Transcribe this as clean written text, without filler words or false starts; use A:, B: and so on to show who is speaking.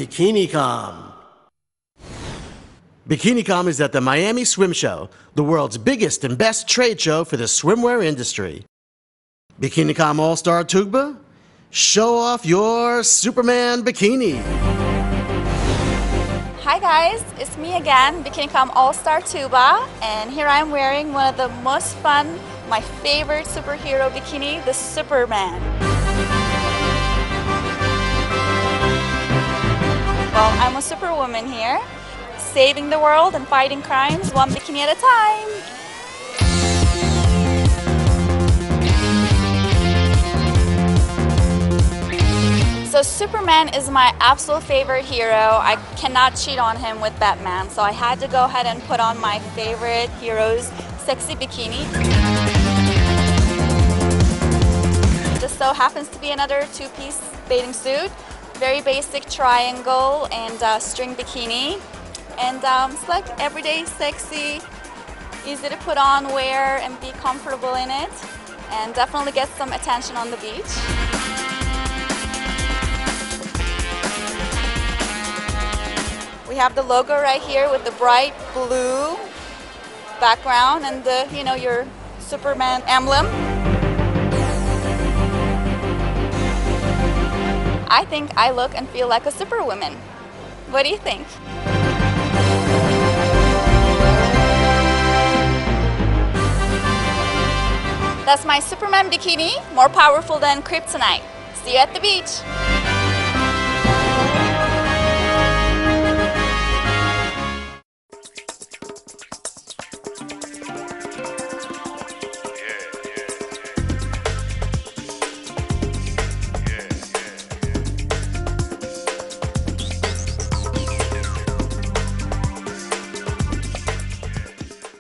A: BikiniCom. BikiniCom is at the Miami Swim Show, the world's biggest and best trade show for the swimwear industry. BikiniCom All-Star Tugba, show off your Superman bikini.
B: Hi guys, it's me again, BikiniCom All-Star Tugba, and here I'm wearing one of the most fun, my favorite superhero bikini, the Superman. Well, I'm a superwoman here, saving the world and fighting crimes one bikini at a time. So Superman is my absolute favorite hero. I cannot cheat on him with Batman, so I had to go ahead and put on my favorite hero's sexy bikini. Just so happens to be another two-piece bathing suit. Very basic triangle and string bikini. And it's like everyday, sexy, easy to put on, wear, and be comfortable in it. And definitely get some attention on the beach. We have the logo right here with the bright blue background and the, your Superman emblem. I think I look and feel like a superwoman. What do you think? That's my Superman bikini, more powerful than Kryptonite. See you at the beach.